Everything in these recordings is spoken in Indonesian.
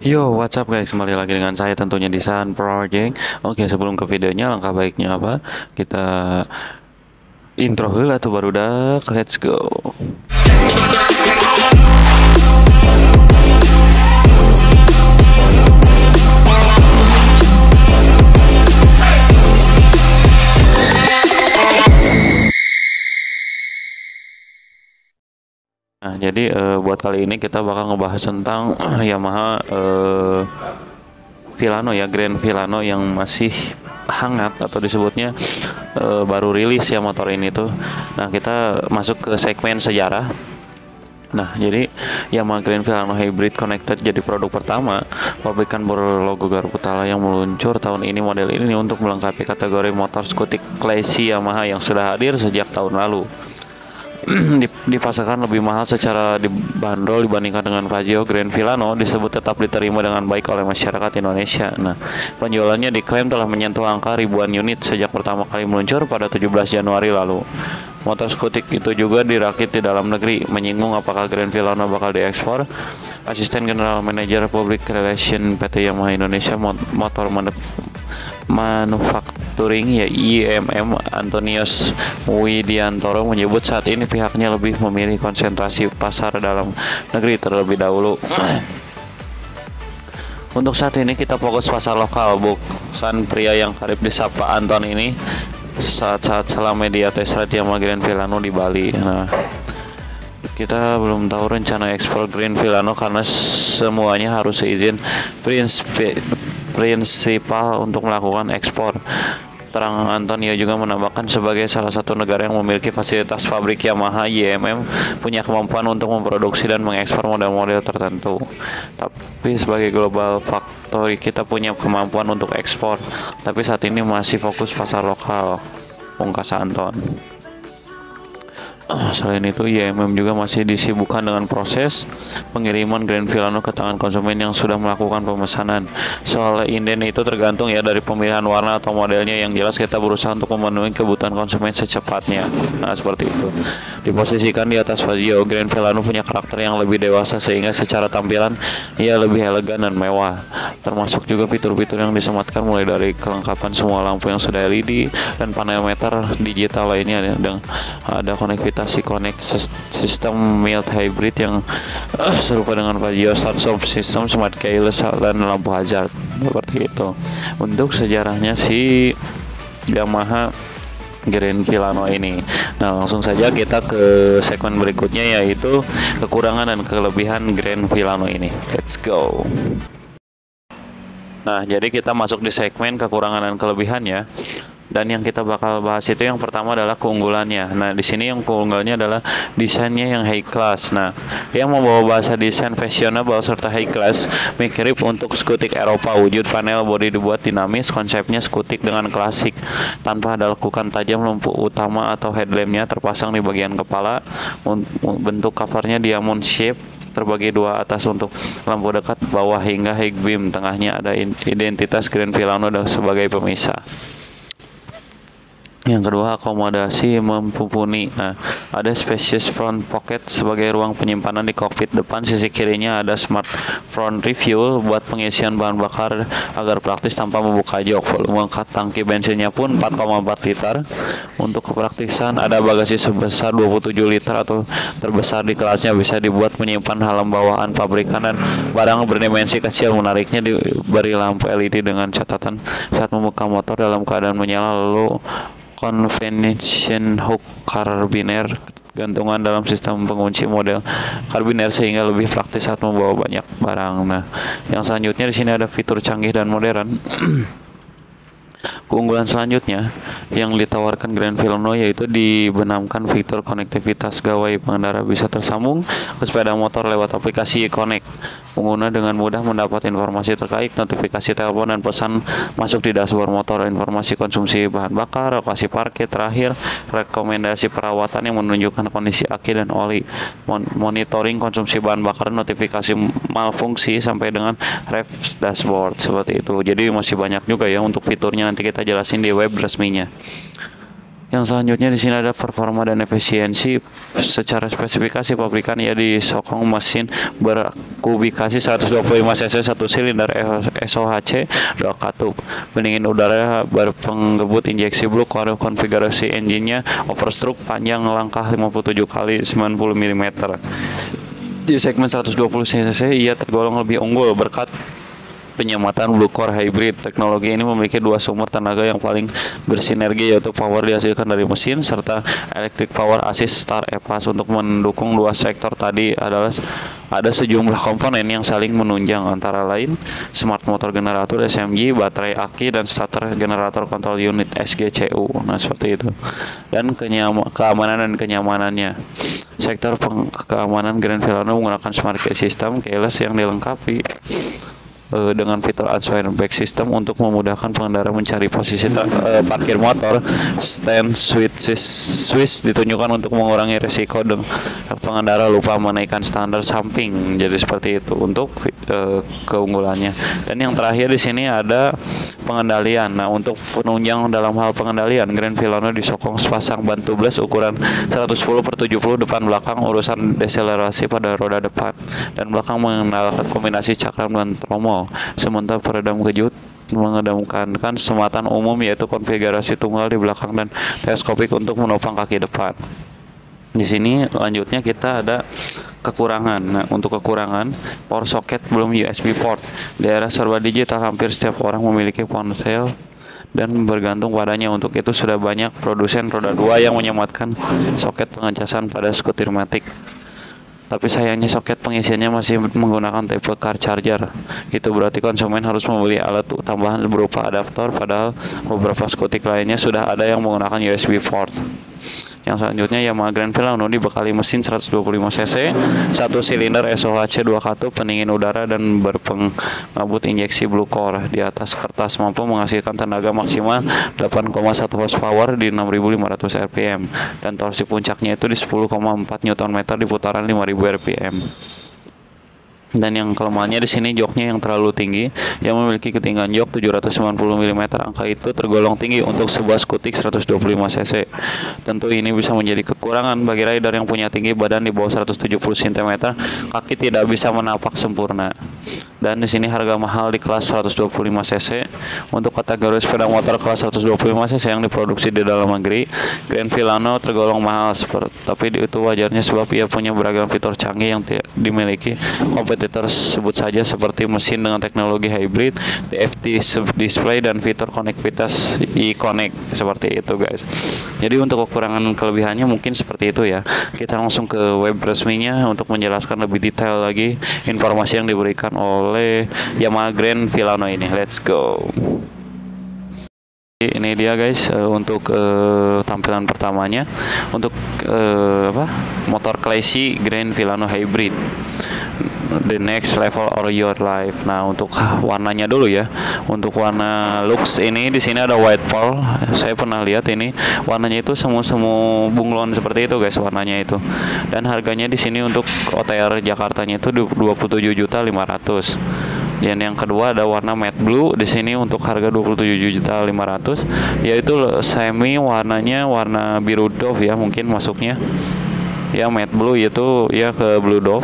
Yo, what's up guys? Kembali lagi dengan saya tentunya di San Project. Oke, sebelum ke videonya, langkah baiknya apa? Kita intro heula tuh baru dah. Let's go. Nah, jadi buat kali ini kita bakal ngebahas tentang Yamaha Filano ya, Grand Filano yang masih hangat atau disebutnya baru rilis ya motor ini tuh. Nah, kita masuk ke segmen sejarah. Nah, jadi Yamaha Grand Filano Hybrid Connected jadi produk pertama pabrikan berlogo Garputala yang meluncur tahun ini. Model ini untuk melengkapi kategori motor skutik classy Yamaha yang sudah hadir sejak tahun lalu. Dipasarkan lebih mahal secara dibanderol dibandingkan dengan Fazio. Grand Filano disebut tetap diterima dengan baik oleh masyarakat Indonesia. Nah, penjualannya diklaim telah menyentuh angka ribuan unit sejak pertama kali meluncur pada 17 Januari lalu. Motor skutik itu juga dirakit di dalam negeri. Menyinggung apakah Grand Filano bakal diekspor, Asisten General Manager Public Relation PT Yamaha Indonesia Motor Manufacturing ya IMM Antonius Widiantoro menyebut saat ini pihaknya lebih memilih konsentrasi pasar dalam negeri terlebih dahulu. Untuk saat ini kita fokus pasar lokal, bukan pria yang karib disapa Anton ini saat-saat selama media test ride Yamaha Grand Filano di Bali. Nah, kita belum tahu rencana ekspor Grand Filano karena semuanya harus seizin prinsipal untuk melakukan ekspor. Terang Antonio juga menambahkan sebagai salah satu negara yang memiliki fasilitas pabrik Yamaha, YMM punya kemampuan untuk memproduksi dan mengekspor model-model tertentu. Tapi sebagai global factory kita punya kemampuan untuk ekspor. Tapi saat ini masih fokus pasar lokal, ungkas Anton. Selain itu, YMM juga masih disibukkan dengan proses pengiriman Grand Filano ke tangan konsumen yang sudah melakukan pemesanan. Soal inden itu tergantung ya dari pemilihan warna atau modelnya. Yang jelas kita berusaha untuk memenuhi kebutuhan konsumen secepatnya. Nah, seperti itu. Diposisikan di atas Fazio, Grand Filano punya karakter yang lebih dewasa sehingga secara tampilan ia lebih elegan dan mewah. Termasuk juga fitur-fitur yang disematkan mulai dari kelengkapan semua lampu yang sudah LED dan panel meter digital lainnya dan ada konektivitas Connect sistem mild hybrid yang serupa dengan Fazio, start stop system, smart keyless dan lampu hazard seperti itu. Untuk sejarahnya si Yamaha Grand Filano ini. Nah, langsung saja kita ke segmen berikutnya yaitu kekurangan dan kelebihan Grand Filano ini. Let's go. Nah, jadi kita masuk di segmen kekurangan dan kelebihannya. Dan yang kita bakal bahas itu yang pertama adalah keunggulannya. Nah, di sini yang keunggulannya adalah desainnya yang high class. Nah, yang membawa bahasa desain fashionable serta high class mirip untuk skutik Eropa. Wujud panel bodi dibuat dinamis, konsepnya skutik dengan klasik tanpa ada lekukan tajam. Lampu utama atau headlampnya terpasang di bagian kepala. Bentuk covernya diamond shape, terbagi dua, atas untuk lampu dekat, bawah hingga high beam. Tengahnya ada identitas Grand Filano sebagai pemisah. Yang kedua, akomodasi mumpuni. Nah, ada spacious front pocket sebagai ruang penyimpanan di kokpit depan. Sisi kirinya ada smart front refuel buat pengisian bahan bakar agar praktis tanpa membuka jok. Volume tangki bensinnya pun 4,4 liter. Untuk kepraktisan ada bagasi sebesar 27 liter atau terbesar di kelasnya, bisa dibuat menyimpan halaman bawaan pabrikan dan barang berdimensi kecil. Menariknya diberi lampu LED dengan catatan saat membuka motor dalam keadaan menyala, lalu convention hook karbiner gantungan dalam sistem pengunci model karbiner sehingga lebih praktis saat membawa banyak barang. Nah, yang selanjutnya di sini ada fitur canggih dan modern. Keunggulan selanjutnya yang ditawarkan Grand Filano yaitu dibenamkan fitur konektivitas gawai. Pengendara bisa tersambung ke sepeda motor lewat aplikasi Connect. Pengguna dengan mudah mendapat informasi terkait, notifikasi telepon dan pesan masuk di dashboard motor, informasi konsumsi bahan bakar, lokasi parkir, terakhir rekomendasi perawatan yang menunjukkan kondisi aki dan oli, monitoring konsumsi bahan bakar, notifikasi malfungsi sampai dengan rev dashboard seperti itu. Jadi masih banyak juga ya untuk fiturnya, nanti kita jelasin di web resminya. Yang selanjutnya di sini ada performa dan efisiensi. Secara spesifikasi pabrikan ia disokong mesin berkubikasi 125 cc 1 silinder SOHC 2 katup, pendingin udara berpenggebut injeksi blue core, konfigurasi engine-nya overstroke, panjang langkah 57 kali 90 mm. Di segmen 120 cc ia tergolong lebih unggul berkat penyematan Blue Core Hybrid. Teknologi ini memiliki dua sumber tenaga yang paling bersinergi, yaitu power dihasilkan dari mesin serta electric power assist start EPAS. Untuk mendukung dua sektor tadi adalah ada sejumlah komponen yang saling menunjang, antara lain smart motor generator SMG, baterai aki, dan starter generator control unit SGCU. Nah, seperti itu. Dan keamanan dan kenyamanannya. Sektor keamanan Grand Filano menggunakan smart key system keyless yang dilengkapi dengan fitur answer back system untuk memudahkan pengendara mencari posisi parkir motor. Stand switch ditunjukkan untuk mengurangi risiko pengendara lupa menaikkan standar samping. Jadi seperti itu untuk keunggulannya. Dan yang terakhir di sini ada pengendalian. Nah, untuk penunjang dalam hal pengendalian, Grand Filano disokong sepasang ban tubeless ukuran 110/70 depan belakang, urusan deselerasi pada roda depan dan belakang mengenalkan kombinasi cakram dan tromol. Sementara peredam kejut mengedepankan sematan umum, yaitu konfigurasi tunggal di belakang dan teleskopik untuk menopang kaki depan. Di sini lanjutnya kita ada kekurangan. Nah, untuk kekurangan, power socket belum USB port. Di era serba digital, hampir setiap orang memiliki ponsel dan bergantung padanya. Untuk itu sudah banyak produsen roda 2 yang menyematkan soket pengecasan pada skuter matic. Tapi sayangnya soket pengisiannya masih menggunakan tipe car charger. Itu berarti konsumen harus membeli alat tambahan berupa adaptor, padahal beberapa skutik lainnya sudah ada yang menggunakan USB port. Yang selanjutnya Yamaha Grand Filano dibekali mesin 125 cc, 1 silinder SOHC 2 katup, pendingin udara dan berpengabut injeksi Blue Core. Di atas kertas mampu menghasilkan tenaga maksimal 8,1 horsepower di 6.500 rpm dan torsi puncaknya itu di 10,4 Nm di putaran 5.000 rpm. Dan yang kelemahannya di sini joknya yang terlalu tinggi, yang memiliki ketinggian jok 790 mm. Angka itu tergolong tinggi untuk sebuah skutik 125 cc. Tentu ini bisa menjadi kekurangan bagi rider yang punya tinggi badan di bawah 170 cm, kaki tidak bisa menapak sempurna. Dan di sini harga mahal di kelas 125 cc. Untuk kategori sepeda motor kelas 125 cc yang diproduksi di dalam negeri, Grand Filano tergolong mahal, tapi itu wajarnya sebab ia punya beragam fitur canggih yang tidak dimiliki kompetitor sebut saja, seperti mesin dengan teknologi hybrid, TFT display, dan fitur konektivitas e-connect. Seperti itu guys. Jadi untuk kekurangan kelebihannya mungkin seperti itu ya. Kita langsung ke web resminya untuk menjelaskan lebih detail lagi informasi yang diberikan oleh Yamaha Grand Filano ini. Let's go. Ini dia guys, untuk tampilan pertamanya untuk motor classy Grand Filano Hybrid, the next level of your life. Nah, untuk warnanya dulu ya. Untuk warna looks ini di sini ada white pearl. Saya pernah lihat ini warnanya itu semu-semu bunglon seperti itu guys warnanya itu. Dan harganya di sini untuk OTR Jakartanya itu 27.500.000. Dan yang kedua ada warna matte blue di sini untuk harga 27.500.000, yaitu semi warnanya warna biru dove ya, mungkin masuknya ya matte blue, yaitu ya ke blue dove.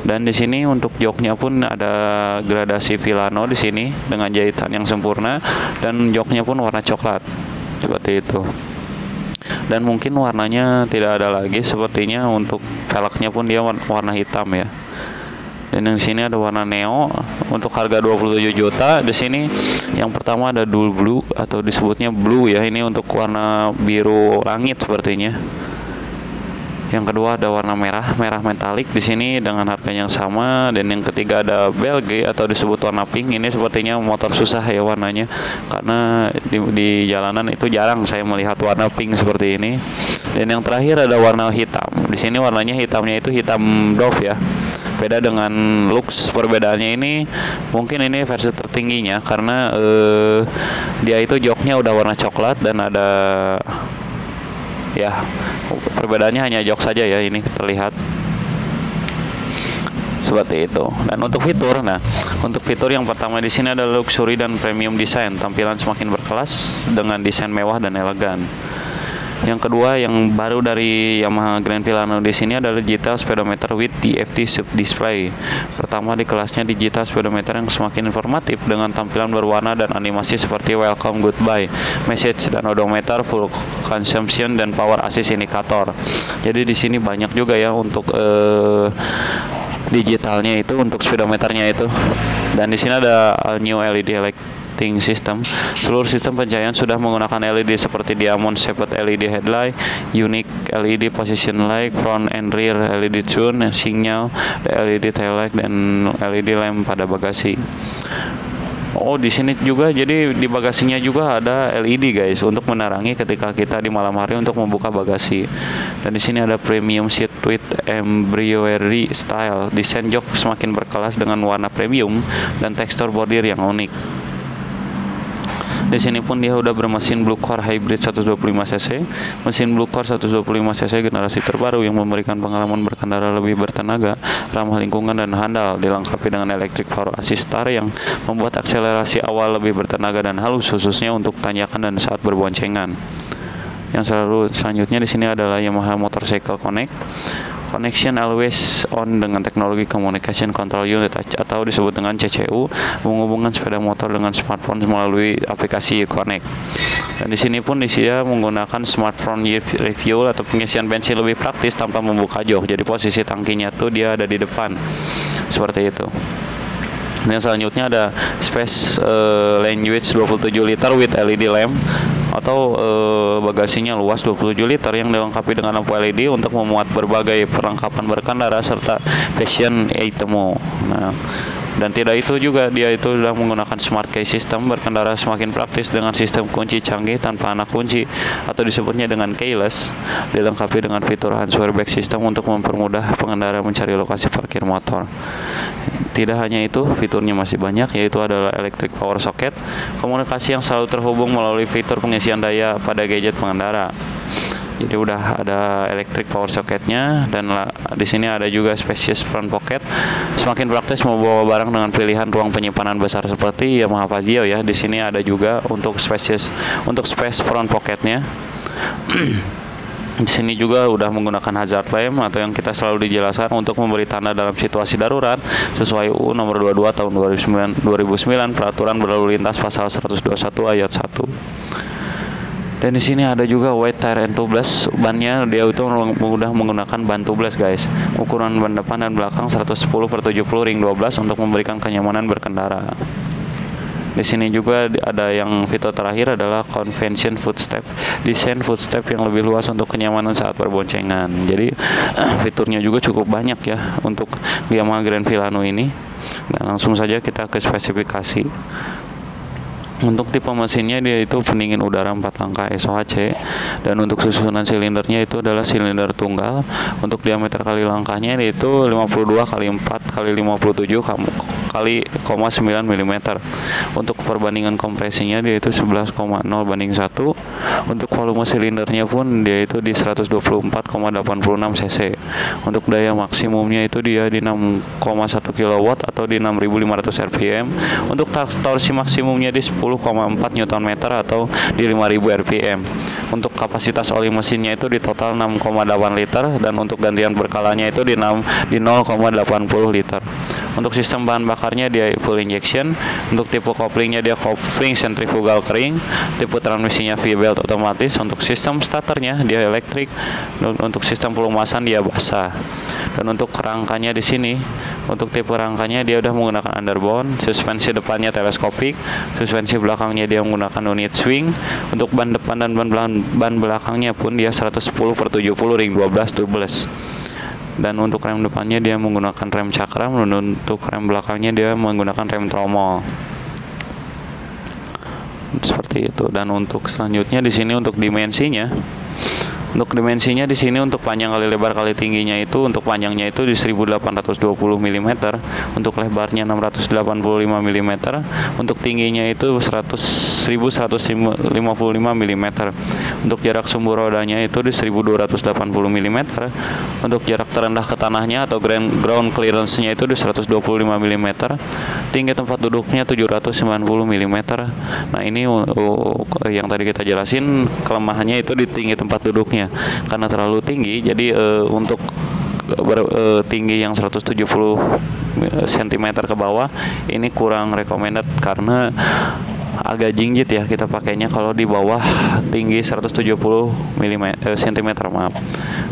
Dan di sini untuk joknya pun ada gradasi Filano di sini dengan jahitan yang sempurna, dan joknya pun warna coklat seperti itu. Dan mungkin warnanya tidak ada lagi sepertinya. Untuk velgnya pun dia warna hitam ya. Dan di sini ada warna neo untuk harga 27 juta. Di sini yang pertama ada dual blue atau disebutnya blue ya. Ini untuk warna biru langit sepertinya. Yang kedua ada warna merah metalik di sini dengan harga yang sama. Dan yang ketiga ada Belge atau disebut warna pink. Ini sepertinya motor susah ya warnanya, karena di jalanan itu jarang saya melihat warna pink seperti ini. Dan yang terakhir ada warna hitam. Di sini warnanya hitamnya itu hitam dove ya. Beda dengan looks, perbedaannya ini mungkin ini versi tertingginya, karena dia itu joknya udah warna coklat dan ada ya, perbedaannya hanya jok saja ya, ini terlihat seperti itu. Dan untuk fitur, nah untuk fitur yang pertama di sini ada luxury dan premium design, tampilan semakin berkelas dengan desain mewah dan elegan. Yang kedua yang baru dari Yamaha Grand Filano di sini adalah digital speedometer with TFT sub display. Pertama di kelasnya digital speedometer yang semakin informatif dengan tampilan berwarna dan animasi seperti welcome, goodbye, message dan odometer, full consumption dan power assist indicator. Jadi di sini banyak juga ya untuk digitalnya itu untuk speedometernya itu. Dan di sini ada new LED lighting system. Seluruh sistem pencahayaan sudah menggunakan LED seperti diamond shaped LED headlight, unique LED position light, front and rear LED tune, signal, LED tail light dan LED lamp pada bagasi. Oh, di sini juga jadi di bagasinya juga ada LED guys untuk menerangi ketika kita di malam hari untuk membuka bagasi. Dan di sini ada premium seat with embroidery style. Desain jok semakin berkelas dengan warna premium dan tekstur bordir yang unik. Di sini pun dia udah bermesin Blue Core Hybrid 125 cc. Mesin Blue Core 125 cc generasi terbaru yang memberikan pengalaman berkendara lebih bertenaga, ramah lingkungan dan handal, dilengkapi dengan electric power assist star yang membuat akselerasi awal lebih bertenaga dan halus khususnya untuk tanjakan dan saat berboncengan. Yang selanjutnya di sini adalah Yamaha Motorcycle Connect. Connection always on dengan teknologi Communication Control Unit atau disebut dengan CCU, menghubungkan sepeda motor dengan smartphone melalui aplikasi Connect. Dan di sini pun dia menggunakan smartphone review atau pengisian bensin lebih praktis tanpa membuka jok. Jadi posisi tangkinya tuh dia ada di depan. Seperti itu. Dan selanjutnya ada space language 27 liter with LED lamp atau bagasinya luas 27 liter yang dilengkapi dengan lampu LED untuk memuat berbagai perlengkapan berkendara serta fashion item. Nah, dan tidak itu juga dia itu sudah menggunakan smart key system, berkendara semakin praktis dengan sistem kunci canggih tanpa anak kunci atau disebutnya dengan keyless, dilengkapi dengan fitur answer back system untuk mempermudah pengendara mencari lokasi parkir motor. Tidak hanya itu, fiturnya masih banyak, yaitu adalah electric power socket, komunikasi yang selalu terhubung melalui fitur pengisian daya pada gadget pengendara. Jadi udah ada electric power socketnya, dan di sini ada juga spacious front pocket. Semakin praktis membawa barang dengan pilihan ruang penyimpanan besar seperti Yamaha Fazio ya. Di sini ada juga untuk space front pocketnya. Di sini juga udah menggunakan hazard lamp atau yang kita selalu dijelaskan untuk memberi tanda dalam situasi darurat sesuai UU nomor 22 tahun 2009 peraturan berlalu lintas pasal 121 ayat 1. Dan di sini ada juga wide tire and tubeless. Bannya dia itu mudah menggunakan ban tubeless guys. Ukuran ban depan dan belakang 110/70 ring 12 untuk memberikan kenyamanan berkendara. Di sini juga ada yang fitur terakhir adalah convention footstep, desain footstep yang lebih luas untuk kenyamanan saat berboncengan. Jadi fiturnya juga cukup banyak ya untuk Yamaha Grand Filano ini. Dan langsung saja kita ke spesifikasi. Untuk tipe mesinnya dia itu pendingin udara 4 langkah SOHC, dan untuk susunan silindernya itu adalah silinder tunggal. Untuk diameter kali langkahnya itu 52 kali 4 kali 57 kali 9 mm. Untuk perbandingan kompresinya dia itu 11,0 banding 1. Untuk volume silindernya pun dia itu di 124,86 cc. Untuk daya maksimumnya itu dia di 6,1 kW atau di 6.500 rpm. Untuk torsi maksimumnya di 10,4 Nm atau di 5.000 rpm. Untuk kapasitas oli mesinnya itu di total 6,8 liter, dan untuk gantian berkalanya itu di 0,80 liter. Untuk sistem bahan bakarnya dia full injection. Untuk tipe koplingnya dia kopling sentrifugal kering. Tipe transmisinya V-belt otomatis. Untuk sistem starternya dia elektrik. Untuk sistem pelumasan dia basah. Dan untuk rangkanya di sini, untuk tipe rangkanya dia udah menggunakan underbone. Suspensi depannya teleskopik. Suspensi belakangnya dia menggunakan unit swing. Untuk ban depan dan ban belakangnya pun dia 110/70 ring 12 tubeless. Dan untuk rem depannya dia menggunakan rem cakram, dan untuk rem belakangnya dia menggunakan rem tromol. Seperti itu. Dan untuk selanjutnya di sini untuk dimensinya. Untuk dimensinya di sini untuk panjang kali lebar kali tingginya itu, untuk panjangnya itu di 1820 mm, untuk lebarnya 685 mm, untuk tingginya itu 1155 mm. Untuk jarak sumbu rodanya itu di 1280 mm. Untuk jarak terendah ke tanahnya atau ground clearance-nya itu di 125 mm. tinggi tempat duduknya 790 mm. Nah ini yang tadi kita jelasin, kelemahannya itu di tinggi tempat duduknya, karena terlalu tinggi. Jadi untuk tinggi yang 170 cm ke bawah ini kurang recommended, karena agak jinjit ya kita pakainya kalau di bawah tinggi 170 cm, maaf.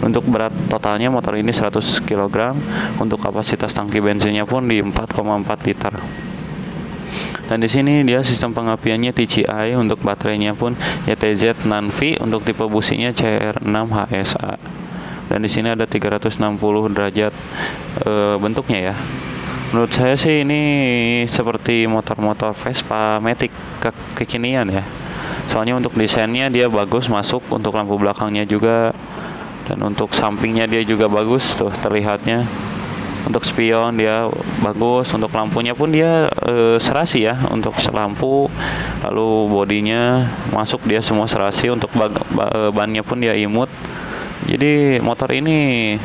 Untuk berat totalnya motor ini 100 kg. Untuk kapasitas tangki bensinnya pun di 4,4 liter. Dan di sini dia sistem pengapiannya TCI, untuk baterainya pun YTZ non-V, untuk tipe businya CR6 HSA. Dan di sini ada 360 derajat bentuknya ya. Menurut saya sih ini seperti motor-motor Vespa Matic kekinian ya. Soalnya untuk desainnya dia bagus, masuk untuk lampu belakangnya juga, dan untuk sampingnya dia juga bagus tuh terlihatnya. Untuk spion dia bagus, untuk lampunya pun dia serasi ya, untuk lampu, lalu bodinya masuk dia semua serasi, untuk bannya pun dia imut. Jadi motor ini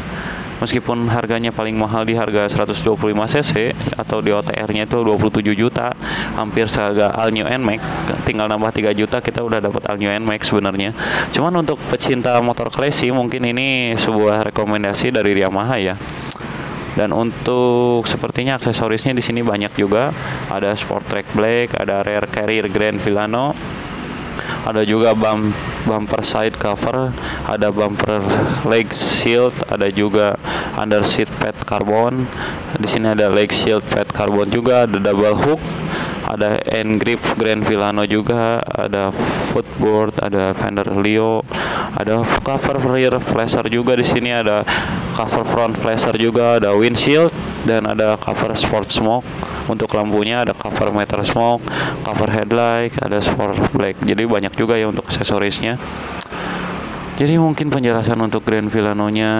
meskipun harganya paling mahal di harga 125 cc atau di OTR-nya itu 27 juta, hampir seharga All New NMAX, tinggal nambah 3 juta kita udah dapat All New NMAX sebenarnya. Cuman untuk pecinta motor classy mungkin ini sebuah rekomendasi dari Yamaha ya. Dan untuk sepertinya aksesorisnya di sini banyak juga. Ada Sport Track Black, ada Rear Carrier Grand Filano, ada juga bumper side cover, ada bumper leg shield, ada juga under seat pad carbon. Di sini ada leg shield pad carbon juga, ada double hook, ada end grip Grand Filano juga, ada footboard, ada fender Leo, ada cover rear flasher juga. Di sini ada cover front flasher juga, ada windshield, dan ada cover sport smoke. Untuk lampunya ada cover meter smoke, cover headlight, ada sport black. Jadi banyak juga ya untuk aksesorisnya. Jadi mungkin penjelasan untuk Grand Filano-nya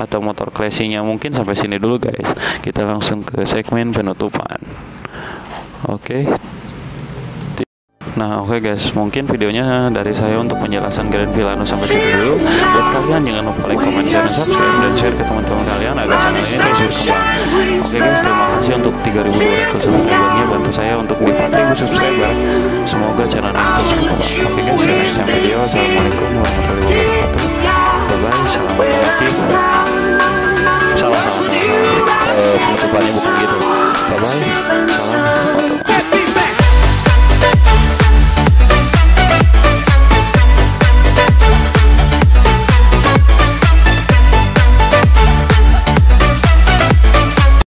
atau motor classy-nya mungkin sampai sini dulu guys. Kita langsung ke segmen penutupan. Oke. Nah oke guys, mungkin videonya dari saya untuk penjelasan Grand Filano sampai situ dulu. Buat kalian jangan lupa like, comment, channel, subscribe, dan share ke teman-teman kalian agar channel ini terus berkembang. Oke guys, terima kasih untuk 3.200 subscribernya, bantu saya untuk di 4.000 subscriber. Semoga channel ini terus berkembang. Oke guys, see you next time video.